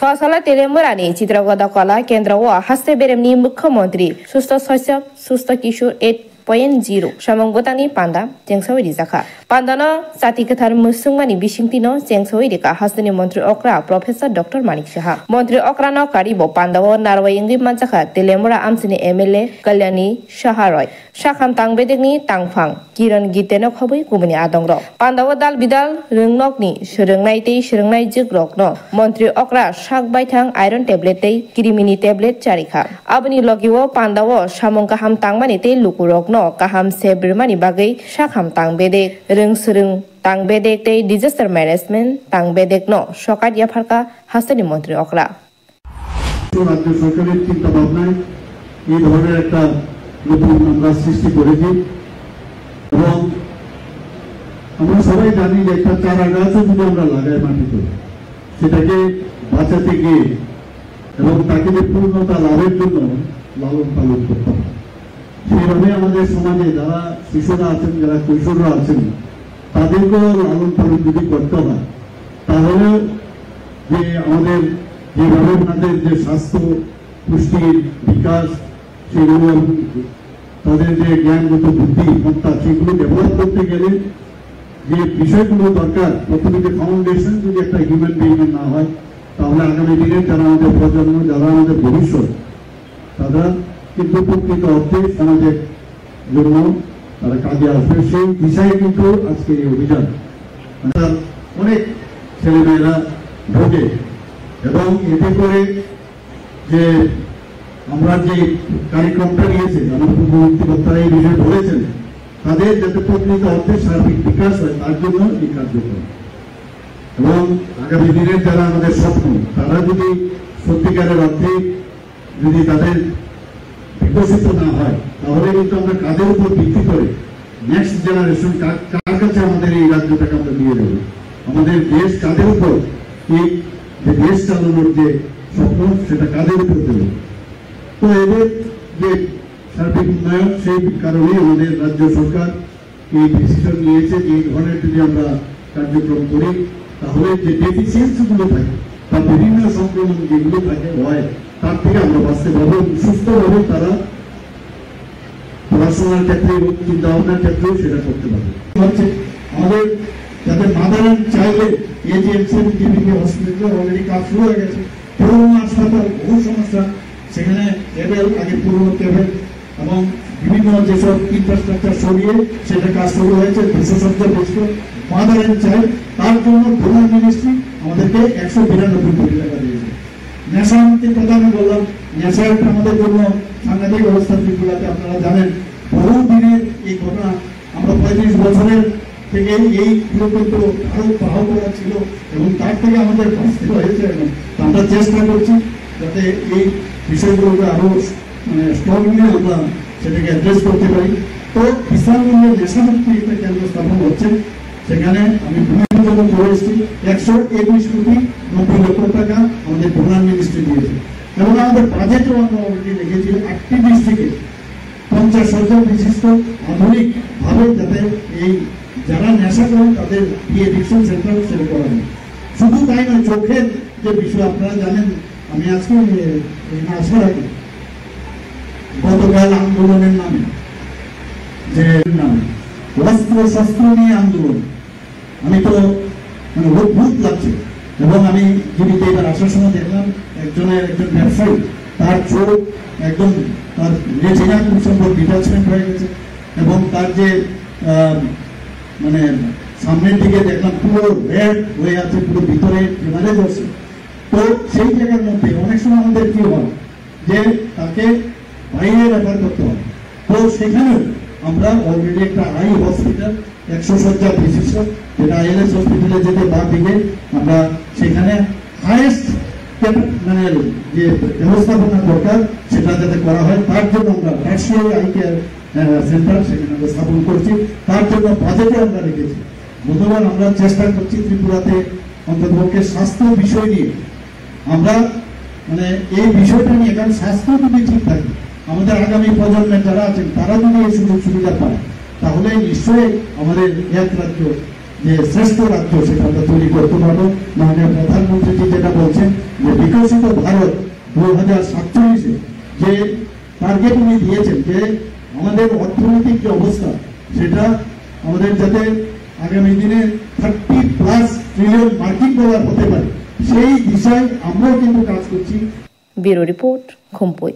फसला तेलेमुरानी चित्रगुप्त कला केन्द्र व हस्ते बेरेमनी मुख्यमंत्री सुस्थ शैशव सुस्थ किशोर 8.0 समंगोतानी पांदा जेंगसावरी जाखा पांदानो जाति कथार मुसुंगमानी बिसिंतिनो जेंगसावरी का हस्तनि मंत्री अक्रा प्रोफेसर डॉक्टर मानिक साहा मंत्री अक्रा न कारिबो पांदावो नारवायंगी मानजाखा तेलेमुरा आमसिनि एमएलए कल्याणी साहारय शाखाम तांगबेदेगनि तांफां किरण गितेनो खबै गुबुनि आदंग्र पांदावो दाल बिदाल रोंनकनि सोरोंनाय तै सोरोंनाय जोग्रकनो मंत्री अक्रा शाक बायथां आयरन टेब्लेट तै किरिमिनि टेब्लेट चारिखा आबनि लगिवो पांदावो सामं गाहाम तांमानि तै लुकुरकनो गाहाम सेब्रमानि बागै शाखाम तांबेदेग रोंसोरों तांबेदेग तै डिजास्टार मैनेजमेंट तांबेदेगनो सकात याफारका हास्तानि मंत्री अक्रा রাজ্য সরকারের চিন্তা ভাবনায় এই ধরনের একটা নতুন আমরা সৃষ্টি করেছি এবং আমরা সবাই জানি যে একটা চারা গাছও যদি আমরা লাগাই মাটিতে সেটাকে বাঁচাতে গিয়ে এবং তাকে যে পূর্ণতা লাভের জন্য লালন পালন করতে হবে সেইভাবে আমাদের সমাজে যারা শিশুরা আছেন যারা কৈশোররা আছেন তাদেরকেও লালন পালন যদি করতে হয় তাহলে যে আমাদের যেভাবে ওনাদের যে স্বাস্থ্য পুষ্টির বিকাশ সেগুলো তাদের যে জ্ঞানগত বুদ্ধিমত্তা সেগুলো ডেভেলপ করতে গেলে যে বিষয়গুলো দরকার প্রথমে যে ফাউন্ডেশন যদি একটা হিউম্যান বিং না হয় তাহলে আগামী দিনে যারা আমাদের প্রজন্ম যারা আমাদের ভবিষ্যৎ তারা কিন্তু প্রকৃত অর্থে সমাজের জন্য তারা কাজে আসবে সেই দিশায় কিন্তু আজকে এই অভিযান অনেক ছেলেমেয়েরা ভোগে এবং এতে করে যে আমরা যে কার্যক্রমটা নিয়েছি আমাদের পূর্ববর্তী বক্তারা এই বিষয়ে বলেছেন তাদের যাতে প্রকৃত অর্থে সার্বিক বিকাশ হয় তার জন্য এই কার্যক্রম এবং আগামী দিনের যারা আমাদের স্বপ্ন তারা যদি সত্যিকারের অর্থে যদি তাদের বিকশিত না হয় তাহলে কিন্তু আমরা কাদের উপর ভিত্তি করে নেক্সট জেনারেশন কার কাছে আমাদের এই রাজ্যটাকে আমরা দিয়ে দেবো আমাদের দেশ কাদের উপর এই যে দেশ চালানোর যে স্বপ্ন সেটা কাদের উপর দেবে তো এদের যে সার্বিক উন্নয়ন সেই কারণে আমাদের রাজ্য সরকার এই ডিসিশন নিয়েছে যে এই ধরনের যদি আমরা কার্যক্রম করি তাহলে যে ডেফিসিয়েন্সিগুলো থাকে বা বিভিন্ন সংক্রমণ যেগুলো থাকে হয় তার থেকে আমরা বাঁচতে পারবো সুস্থভাবে তারা পড়াশোনার ক্ষেত্রে এবং চিন্তা ভাবনার ক্ষেত্রেও সেটা করতে পারবে হচ্ছে আমাদের যাদের মাদারান চাইলে এজিএমসি হসপিটালে অলরেডি কাজ শুরু হয়ে গেছে পুরনো হাসপাতাল বহু সমস্যা সেখানে টেবিল আগে পুরনো টেবিল এবং বিভিন্ন যেসব ইনফ্রাস্ট্রাকচার সরিয়ে সেটা কাজ শুরু হয়েছে 200 শয্যা বিশিষ্ট মাদারান চাই তার জন্য প্রধান মিনিস্ট্রি আমাদেরকে 192 কোটি টাকা দিয়েছে নেশামুক্তি প্রদানে বললাম নেশার আমাদের জন্য সাংঘাতিক অবস্থা ত্রিপুরাতে আপনারা জানেন বহু দিনের এই ঘটনা আমরা 35 বছরের থেকে এই কিন্তু আরো পাহাড় করা ছিল এবং তার থেকে আমাদের বাঁচতে হয়েছে আমরা চেষ্টা করছি যাতে এই বিষয়গুলোকে আরো স্ট্রংলি আমরা সেটাকে অ্যাড্রেস করতে পারি তো বিশালগঞ্জের নেশামুক্তি একটা কেন্দ্র স্থাপন হচ্ছে সেখানে আমি বিভিন্ন জন্য করে এসেছি 121 কোটি 90 লক্ষ টাকা আমাদের প্রধান মিনিস্ট্রি দিয়েছে এবং আমাদের বাজেটও আমরা অলরেডি রেখেছি 8টি ডিস্ট্রিক্টে 50 শয্যা বিশিষ্ট আধুনিক ভাবে যাতে এই যারা নেশা করেন তাদের এডিকশন সেন্টার সেটা করা হয় শুধু তাই নয় চোখের যে বিষয় আপনারা জানেন আমি আজকে আসার আগে গতকাল আন্দোলনের নামে যে নামে অস্ত্র শস্ত্র নিয়ে আন্দোলন আমি তো মানে অদ্ভুত লাগছে এবং আমি জীবিত এবার আসার সময় দেখলাম একজন ব্যবসায়ী তার চোখ একদম তার রেটিনা খুব সম্ভব ডিটাচমেন্ট হয়ে গেছে এবং তার যে মানে সামনের দিকে দেখলাম পুরো রেড হয়ে আছে পুরো ভিতরে ফেমারে বসে তো সেই জায়গার মধ্যে অনেক সময় আমাদের কি হয় যে তাকে বাইরে রেফার করতে হয় তো সেখানেও আমরা অলরেডি একটা আই হসপিটাল 100 শয্যা বিশিষ্ট যেটা আইএলএস হসপিটালে যেতে বাদ দিকে আমরা সেখানে হাইয়েস্ট মানে যে ব্যবস্থাপনা দরকার সেটা যাতে করা হয় তার জন্য আমরা রাশিয়ায় আই কেয়ার সেন্টার সেখানে আমরা স্থাপন করছি তার জন্য বাজেটে আমরা রেখেছি গতবার আমরা চেষ্টা করছি ত্রিপুরাতে অন্ততপক্ষে স্বাস্থ্য বিষয় নিয়ে আমরা মানে এই বিষয়টা নিয়ে কারণ স্বাস্থ্য যদি ঠিক থাকে আমাদের আগামী প্রজন্মের যারা আছেন তারা যদি এই সুযোগ সুবিধা পায় তাহলে নিশ্চয়ই আমাদের এক রাজ্য যে শ্রেষ্ঠ রাজ্য সেটা আমরা তৈরি করতে পারবো। মাননীয় প্রধানমন্ত্রীজি যেটা বলছেন যে বিকশিত ভারত 2047-এ যে টার্গেট উনি দিয়েছেন, যে আমাদের অর্থনৈতিক যে অবস্থা সেটা আমাদের যাতে আগামী দিনে 30+ ট্রিলিয়ন মার্কিন ডলার হতে পারে, সেই দিশায় আমরাও কিন্তু কাজ করছি। Bureau report, খুমপুই।